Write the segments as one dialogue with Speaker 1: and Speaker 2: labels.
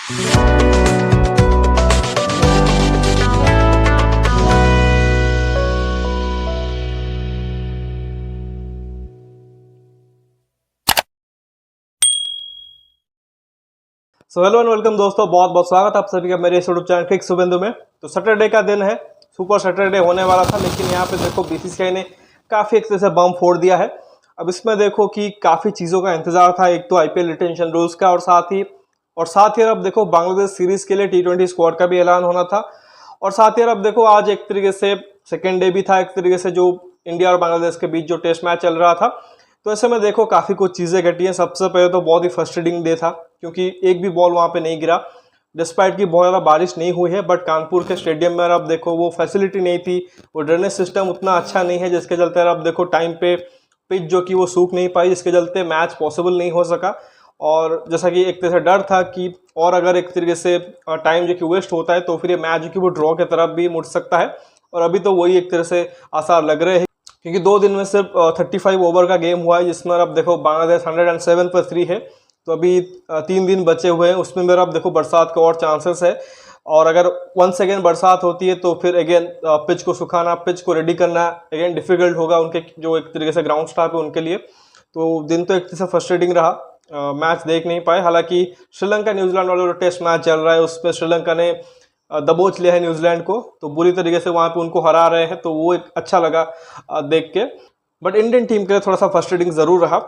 Speaker 1: Hello and welcome दोस्तों, बहुत बहुत स्वागत आप सभी का मेरे यूट्यूब चैनल क्रिक शुभेंदु में। तो सैटरडे का दिन है, सुपर सैटरडे होने वाला था, लेकिन यहाँ पे देखो बीसीसीआई ने काफ़ी एक तरह से बम फोड़ दिया है। अब इसमें देखो कि काफ़ी चीज़ों का इंतजार था, एक तो आईपीएल रिटेंशन रूल्स का, और साथ ही अब देखो बांग्लादेश सीरीज के लिए T20 स्क्वाड का भी ऐलान होना था। और साथ ही अब देखो आज एक तरीके से सेकेंड डे भी था, एक तरीके से जो इंडिया और बांग्लादेश के बीच जो टेस्ट मैच चल रहा था। तो ऐसे में देखो काफ़ी कुछ चीज़ें घटी हैं। सबसे पहले तो बहुत ही फ्रस्ट्रेटिंग डे था, क्योंकि एक भी बॉल वहाँ पे नहीं गिरा, डिस्पाइट की बहुत ज़्यादा बारिश नहीं हुई है। बट कानपुर के स्टेडियम में अब देखो वो फैसिलिटी नहीं थी, वो ड्रेनेज सिस्टम उतना अच्छा नहीं है, जिसके चलते अब देखो टाइम पे पिच जो कि वो सूख नहीं पाई, जिसके चलते मैच पॉसिबल नहीं हो सका। और जैसा कि एक तरह से डर था कि और अगर एक तरीके से टाइम जो कि वेस्ट होता है तो फिर ये मैच जो कि वो ड्रॉ की तरफ भी मुड़ सकता है। और अभी तो वही एक तरह से आसार लग रहे हैं, क्योंकि 2 दिन में सिर्फ 35 ओवर का गेम हुआ है, जिसमें अब देखो बांग्लादेश 107 पर 3 है। तो अभी 3 दिन बचे हुए हैं, उसमें मेरा अब देखो बरसात का और चांसेस है। और अगर वंस अगेन बरसात होती है तो फिर अगेन पिच को सुखाना, पिच को रेडी करना अगेन डिफिकल्ट होगा उनके जो एक तरीके से ग्राउंड स्टाफ है उनके लिए। तो दिन तो एक तरह से फ्रस्ट्रेटिंग रहा, मैच देख नहीं पाए। हालांकि श्रीलंका न्यूजीलैंड वाला जो टेस्ट मैच चल रहा है उसमें श्रीलंका ने दबोच लिया है न्यूजीलैंड को, तो बुरी तरीके से वहाँ पे उनको हरा रहे हैं, तो वो एक अच्छा लगा देख के। बट इंडियन टीम के लिए थोड़ा सा फ्रस्ट्रेटिंग ज़रूर रहा।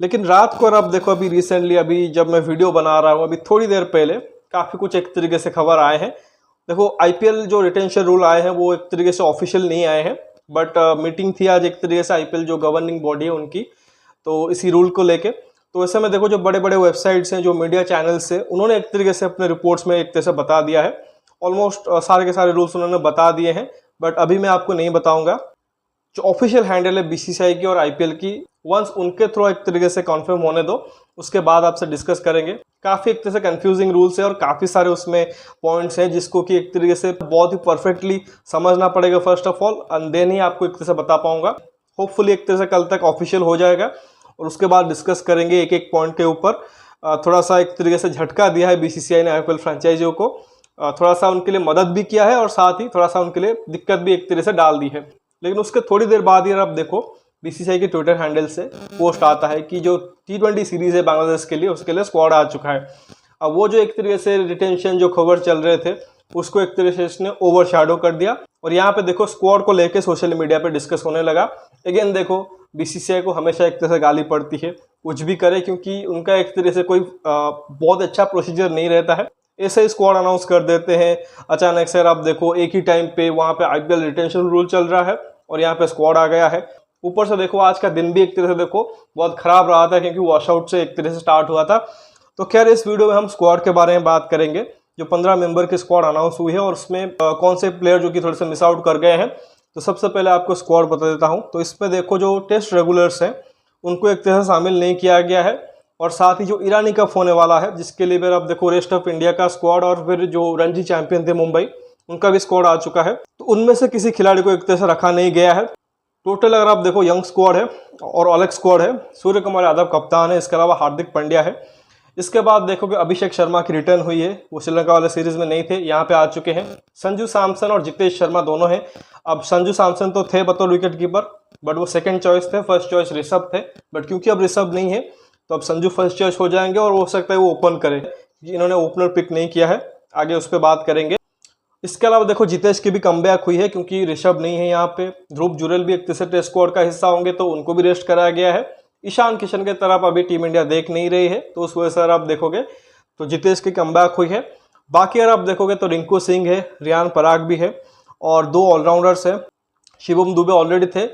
Speaker 1: लेकिन रात को अब देखो, अभी रिसेंटली अभी जब मैं वीडियो बना रहा हूँ, अभी थोड़ी देर पहले काफ़ी कुछ एक तरीके से खबर आए हैं। देखो आईपीएल जो रिटेंशन रूल आए हैं वो एक तरीके से ऑफिशियल नहीं आए हैं, बट मीटिंग थी आज एक तरीके से आईपीएल जो गवर्निंग बॉडी है उनकी, तो इसी रूल को लेके। तो ऐसे में देखो जो बड़े बड़े वेबसाइट्स हैं, जो मीडिया चैनल्स हैं, उन्होंने एक तरीके से अपने रिपोर्ट्स में एक तरह से बता दिया है। ऑलमोस्ट सारे के सारे रूल्स उन्होंने बता दिए हैं, बट अभी मैं आपको नहीं बताऊंगा। जो ऑफिशियल हैंडल है बीसीसीआई की और आईपीएल की, वंस उनके थ्रू एक तरीके से कंफर्म होने दो, उसके बाद आपसे डिस्कस करेंगे। काफ़ी एक तरह से कंफ्यूजिंग रूल्स है और काफ़ी सारे उसमें पॉइंट्स हैं जिसको कि एक तरीके से बहुत ही परफेक्टली समझना पड़ेगा first of all, and then ही आपको एक तरह से बता पाऊंगा। होपफुली एक तरह से कल तक ऑफिशियल हो जाएगा और उसके बाद डिस्कस करेंगे एक एक पॉइंट के ऊपर। थोड़ा सा एक तरीके से झटका दिया है बीसीसीआई ने आईपीएल फ्रेंचाइजियों को, थोड़ा सा उनके लिए मदद भी किया है और साथ ही थोड़ा सा उनके लिए दिक्कत भी एक तरह से डाल दी है। लेकिन उसके थोड़ी देर बाद ही अब देखो बीसीसीआई के ट्विटर हैंडल से पोस्ट आता है कि जो T20 सीरीज है बांग्लादेश के लिए, उसके लिए स्क्वाड आ चुका है। अब वो जो एक तरीके से रिटेंशन जो खबर चल रहे थे उसको एक तरीके से इसने ओवरशैडो कर दिया, और यहाँ पे देखो स्क्वाड को लेके सोशल मीडिया पे डिस्कस होने लगा। अगेन देखो बीसीसीआई को हमेशा एक तरह से गाली पड़ती है कुछ भी करे, क्योंकि उनका एक तरह से कोई बहुत अच्छा प्रोसीजर नहीं रहता है। ऐसे ही स्क्वाड अनाउंस कर देते हैं अचानक से। आप देखो एक ही टाइम पे वहाँ पे आईपीएल रिटेंशन रूल चल रहा है और यहाँ पे स्क्वाड आ गया है। ऊपर से देखो आज का दिन भी एक तरह से देखो बहुत खराब रहा था, क्योंकि वॉशआउट से एक तरह से स्टार्ट हुआ था। तो खैर इस वीडियो में हम स्क्वाड के बारे में बात करेंगे, जो 15 मेंबर की स्क्वाड अनाउंस हुई है और उसमें कौन से प्लेयर जो कि थोड़े से मिस आउट कर गए हैं। तो सबसे पहले आपको स्क्वाड बता देता हूँ। तो इसमें देखो जो टेस्ट रेगुलर्स हैं उनको एक तरह से शामिल नहीं किया गया है, और साथ ही जो ईरानी कप होने वाला है जिसके लिए फिर अब देखो रेस्ट ऑफ इंडिया का स्क्वाड और फिर जो रणजी चैंपियन थे मुंबई, उनका भी स्क्वाड आ चुका है। तो उनमें से किसी खिलाड़ी को एक तरह से रखा नहीं गया है। टोटल अगर आप देखो यंग स्क्वाड है और अलग स्क्वाड है। सूर्य कुमार यादव कप्तान है, इसके अलावा हार्दिक पांड्या है। इसके बाद देखो कि अभिषेक शर्मा की रिटर्न हुई है, वो श्रीलंका वाले सीरीज में नहीं थे, यहाँ पे आ चुके हैं। संजू सैमसन और जितेश शर्मा दोनों हैं। अब संजू सैमसन तो थे बतौर विकेट कीपर, बट वो सेकंड चॉइस थे, फर्स्ट चॉइस ऋषभ थे। बट क्योंकि अब ऋषभ नहीं है तो अब संजू फर्स्ट चॉइस हो जाएंगे, और हो सकता है वो ओपन करें। इन्होंने ओपनर पिक नहीं किया है, आगे उस पर बात करेंगे। इसके अलावा देखो जितेश की भी कमबैक हुई है, क्योंकि ऋषभ नहीं है यहाँ पे। ध्रुव जुरेल भी एक तीसरे टेस्ट स्क्वाड का हिस्सा होंगे, तो उनको भी रेस्ट कराया गया है। ईशान किशन के तरफ अभी टीम इंडिया देख नहीं रही है, तो उस वजह से आप देखोगे तो जितेश की कमबैक हुई है। बाकी अगर आप देखोगे तो रिंकू सिंह है, रियान पराग भी है, और 2 ऑलराउंडर्स है। शिवम दुबे ऑलरेडी थे,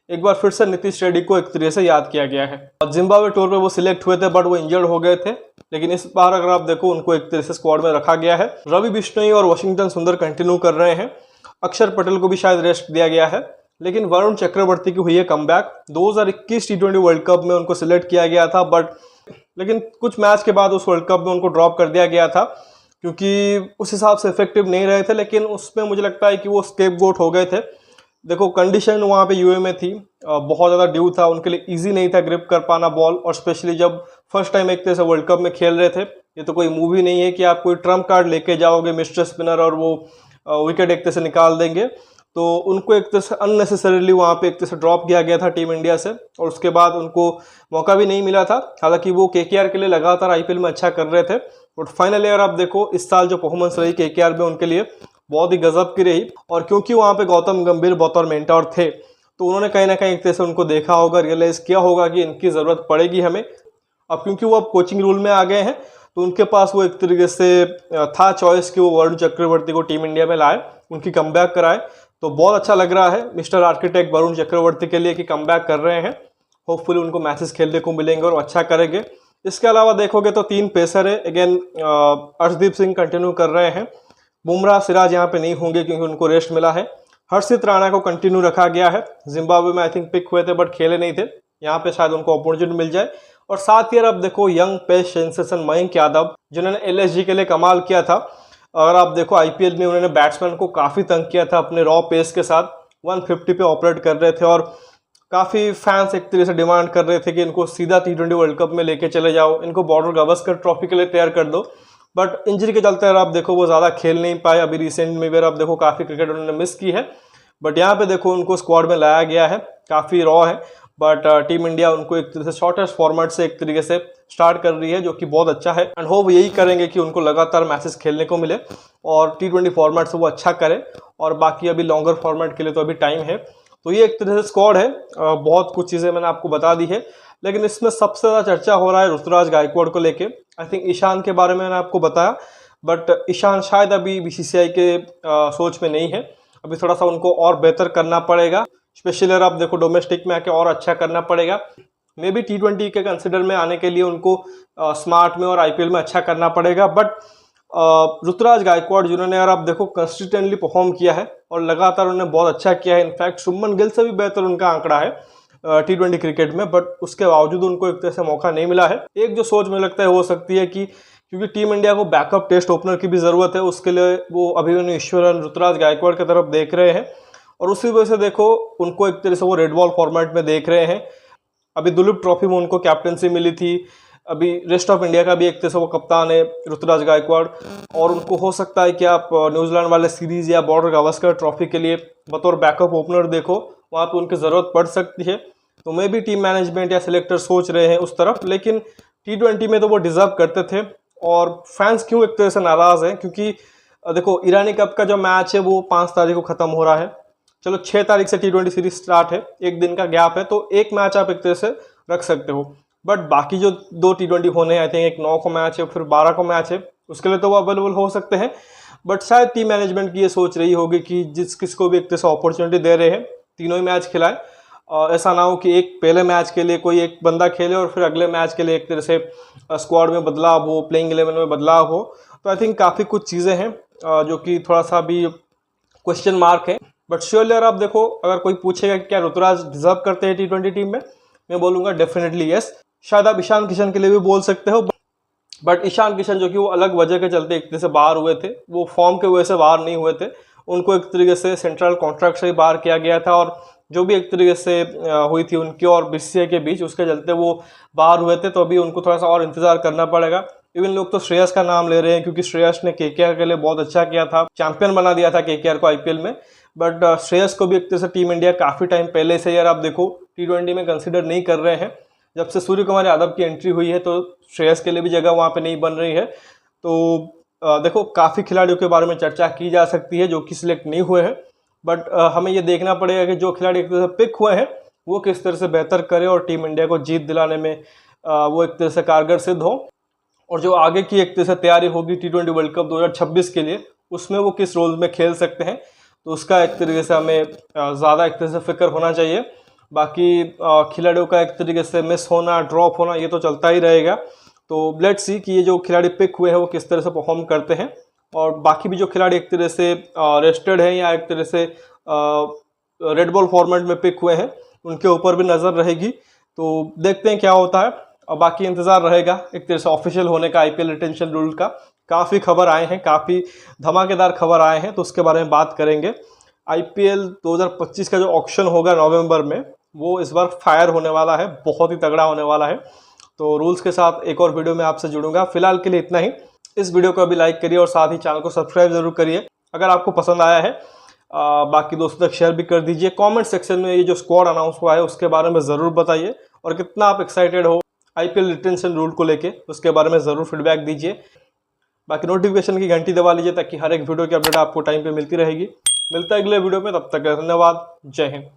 Speaker 1: एक बार फिर से नीतीश रेड्डी को एक तरीके से याद किया गया है। जिम्बाब्वे टूर पे वो सिलेक्ट हुए थे, बट वो इंजर्ड हो गए थे, लेकिन इस बार अगर आप देखो उनको एक तरह से स्क्वाड में रखा गया है। रवि बिश्नोई और वाशिंगटन सुंदर कंटिन्यू कर रहे हैं। अक्षर पटेल को भी शायद रेस्ट दिया गया है, लेकिन वरुण चक्रवर्ती की हुई है कमबैक। 2021 T20 वर्ल्ड कप में उनको सिलेक्ट किया गया था, बट लेकिन कुछ मैच के बाद उस वर्ल्ड कप में उनको ड्रॉप कर दिया गया था, क्योंकि उस हिसाब से इफेक्टिव नहीं रहे थे। लेकिन उसमें मुझे लगता है कि वो स्केपगोट हो गए थे, देखो कंडीशन वहाँ पे यूए में थी, बहुत ज़्यादा ड्यू था, उनके लिए इजी नहीं था ग्रिप कर पाना बॉल, और स्पेशली जब फर्स्ट टाइम एक तरह से वर्ल्ड कप में खेल रहे थे। ये तो कोई मूवी नहीं है कि आप कोई ट्रम्प कार्ड लेके जाओगे मिस्टर स्पिनर और वो विकेट एक तरह से निकाल देंगे। तो उनको एक तरह से अननेसेसरीली वहाँ पे एक तरह से ड्रॉप किया गया था टीम इंडिया से, और उसके बाद उनको मौका भी नहीं मिला था। हालांकि वो केकेआर के लिए लगातार आईपीएल में अच्छा कर रहे थे, बट फाइनली अगर आप देखो इस साल जो परफॉर्मेंस रही केकेआर में उनके लिए बहुत ही गजब की रही। और क्योंकि वहाँ पे गौतम गंभीर बतौर मेंटोर थे, तो उन्होंने कहीं ना कहीं एक तरह से उनको देखा होगा, रियलाइज़ किया होगा कि इनकी ज़रूरत पड़ेगी हमें। अब क्योंकि वो अब कोचिंग रूल में आ गए हैं, तो उनके पास वो एक तरीके से था चॉइस कि वो वरुण चक्रवर्ती को टीम इंडिया में लाए, उनकी कमबैक कराए। तो बहुत अच्छा लग रहा है मिस्टर आर्किटेक्ट वरुण चक्रवर्ती के लिए कि कमबैक कर रहे हैं। होपफुली उनको मैचेस खेलने को मिलेंगे और अच्छा करेंगे। इसके अलावा देखोगे तो 3 पेसर है, अगेन अर्शदीप सिंह कंटिन्यू कर रहे हैं। बुमराह सिराज यहाँ पे नहीं होंगे क्योंकि उनको रेस्ट मिला है। हर्षित राणा को कंटिन्यू रखा गया है, जिम्बाब्वे में आई थिंक पिक हुए थे बट खेले नहीं थे, यहाँ पे शायद उनको अपॉर्चुनिटी मिल जाए। और साथ ही अब देखो young pace sensation Mayank Yadav, जिन्होंने एलएसजी के लिए कमाल किया था। अगर आप देखो आईपीएल में उन्होंने बैट्समैन को काफ़ी तंग किया था अपने रॉ पेस के साथ, 150 पे ऑपरेट कर रहे थे, और काफ़ी फैंस एक तरह से डिमांड कर रहे थे कि इनको सीधा T20 वर्ल्ड कप में लेके चले जाओ, इनको बॉर्डर गावस्कर ट्रॉफी के लिए तैयार कर दो। बट इंजरी के चलते अगर आप देखो वो ज़्यादा खेल नहीं पाए। अभी रिसेंट में भी आप देखो काफ़ी क्रिकेट उन्होंने मिस की है, बट यहाँ पे देखो उनको स्क्वाड में लाया गया है, काफ़ी रॉ है। बट टीम इंडिया उनको एक तरह से शॉर्टेस्ट फॉर्मेट से एक तरीके से स्टार्ट कर रही है, जो कि बहुत अच्छा है। एंड होप यही करेंगे कि उनको लगातार मैचेस खेलने को मिले और T20 फॉर्मेट से वो अच्छा करें, और बाकी अभी लॉन्गर फॉर्मेट के लिए तो अभी टाइम है। तो ये एक तरह से स्क्वाड है, बहुत कुछ चीज़ें मैंने आपको बता दी है, लेकिन इसमें सबसे ज़्यादा चर्चा हो रहा है ऋतुराज गायकवाड़ को लेके। आई थिंक ईशान के बारे में मैंने आपको बताया, बट ईशान शायद अभी बीसीसीआई के सोच में नहीं है। अभी थोड़ा सा उनको और बेहतर करना पड़ेगा, स्पेशली अगर आप देखो डोमेस्टिक में आके और अच्छा करना पड़ेगा। मे बी T20 के कंसिडर में आने के लिए उनको स्मार्ट में और आईपीएल में अच्छा करना पड़ेगा। बट ऋतुराज गायकवाड़ जिन्होंने अगर आप देखो कंसिस्टेंटली परफॉर्म किया है और लगातार उन्होंने बहुत अच्छा किया है, इनफैक्ट शुभमन गिल से भी बेहतर उनका आंकड़ा है T20 क्रिकेट में, बट उसके बावजूद उनको एक तरह से मौका नहीं मिला है। एक जो सोच मुझे लगता है हो सकती है कि क्योंकि टीम इंडिया को बैकअप टेस्ट ओपनर की भी ज़रूरत है, उसके लिए वो अभिमन्यु ईश्वरन ऋतुराज गायकवाड़ की तरफ देख रहे हैं, और उसी वजह से देखो उनको एक तरह से वो रेड बॉल फॉर्मेट में देख रहे हैं। अभी दुलीप ट्रॉफी में उनको कैप्टनसी मिली थी, अभी रेस्ट ऑफ इंडिया का भी एक तरह से वो कप्तान है ऋतुराज गायकवाड़, और उनको हो सकता है कि आप न्यूजीलैंड वाले सीरीज़ या बॉर्डर गावस्कर ट्रॉफी के लिए बतौर बैकअप ओपनर देखो, वहाँ पर उनकी ज़रूरत पड़ सकती है। तो मे भी टीम मैनेजमेंट या सिलेक्टर सोच रहे हैं उस तरफ, लेकिन T20 में तो वो डिज़र्व करते थे। और फैंस क्यों एक तरह से नाराज़ हैं, क्योंकि देखो ईरानी कप का जो मैच है वो 5 तारीख को ख़त्म हो रहा है, चलो 6 तारीख से T20 सीरीज स्टार्ट है, एक दिन का गैप है, तो एक मैच आप एक तरह से रख सकते हो। बट बाकी जो 2 T20 होने हैं, आई थिंक एक 9 को मैच है फिर 12 को मैच है, उसके लिए तो वो अवेलेबल हो सकते हैं। बट शायद टीम मैनेजमेंट की ये सोच रही होगी कि जिस किसको भी एक तरह से अपॉर्चुनिटी दे रहे हैं तीनों ही मैच खिलाएं, ऐसा ना हो कि एक पहले मैच के लिए कोई एक बंदा खेले और फिर अगले मैच के लिए एक तरह से स्क्वाड में बदलाव हो, प्लेइंग 11 में बदलाव हो। तो आई थिंक काफ़ी कुछ चीज़ें हैं जो कि थोड़ा सा भी क्वेश्चन मार्क है। बट श्योरली अगर आप देखो, अगर कोई पूछेगा कि क्या ऋतुराज डिजर्व करते हैं T20 टीम में, मैं बोलूँगा डेफिनेटली यस। शायद आप ईशान किशन के लिए भी बोल सकते हो, बट ईशान किशन जो कि वो अलग वजह के चलते एक तरह से बाहर हुए थे, वो फॉर्म के वजह से बाहर नहीं हुए थे, उनको एक तरीके से सेंट्रल कॉन्ट्रैक्ट से ही बाहर किया गया था, और जो भी एक तरीके से हुई थी उनकी और बीसीसीआई के बीच, उसके चलते वो बाहर हुए थे। तो अभी उनको थोड़ा सा और इंतजार करना पड़ेगा। इवन लोग तो श्रेयस का नाम ले रहे हैं, क्योंकि श्रेयस ने केकेआर के लिए बहुत अच्छा किया था, चैंपियन बना दिया था केकेआर को आईपीएल में। बट श्रेयस को भी एक तरह से टीम इंडिया काफ़ी टाइम पहले से यार आप देखो T20 में कंसिडर नहीं कर रहे हैं। जब से सूर्य कुमार यादव की एंट्री हुई है, तो श्रेयस के लिए भी जगह वहाँ पे नहीं बन रही है। तो देखो काफ़ी खिलाड़ियों के बारे में चर्चा की जा सकती है जो कि सिलेक्ट नहीं हुए हैं, बट हमें ये देखना पड़ेगा कि जो खिलाड़ी एक तरह से पिक हुए हैं वो किस तरह से बेहतर करे और टीम इंडिया को जीत दिलाने में वो एक तरह से कारगर सिद्ध हो, और जो आगे की एक तरह से तैयारी होगी T20 वर्ल्ड कप 2026 के लिए, उसमें वो किस रोल में खेल सकते हैं, तो उसका एक तरीके से हमें ज़्यादा एक तरह से फिक्र होना चाहिए। बाकी खिलाड़ियों का एक तरीके से मिस होना, ड्रॉप होना, ये तो चलता ही रहेगा। तो लेट्स सी कि ये जो खिलाड़ी पिक हुए हैं वो किस तरह से परफॉर्म करते हैं, और बाकी भी जो खिलाड़ी एक तरह से रेस्टेड हैं या एक तरह से रेड बॉल फॉर्मेट में पिक हुए हैं, उनके ऊपर भी नज़र रहेगी। तो देखते हैं क्या होता है, और बाकी इंतज़ार रहेगा एक तरह से ऑफिशियल होने का आईपीएल रिटेंशन रूल का। काफ़ी खबर आए हैं, काफ़ी धमाकेदार खबर आए हैं, तो उसके बारे में बात करेंगे। IPL 2025 का जो ऑक्शन होगा नवंबर में, वो इस बार फायर होने वाला है, बहुत ही तगड़ा होने वाला है। तो रूल्स के साथ एक और वीडियो में आपसे जुड़ूंगा। फिलहाल के लिए इतना ही। इस वीडियो को अभी लाइक करिए और साथ ही चैनल को सब्सक्राइब जरूर करिए अगर आपको पसंद आया है। बाकी दोस्तों तक शेयर भी कर दीजिए। कमेंट सेक्शन में ये जो स्क्वाड अनाउंस हुआ है उसके बारे में ज़रूर बताइए, और कितना आप एक्साइटेड हो IPL रिटेंशन रूल को लेके, उसके बारे में ज़रूर फीडबैक दीजिए। बाकी नोटिफिकेशन की घंटी दबा लीजिए ताकि हर एक वीडियो की अपडेट आपको टाइम पे मिलती रहेगी। मिलता है अगले वीडियो में, तब तक धन्यवाद। जय हिंद।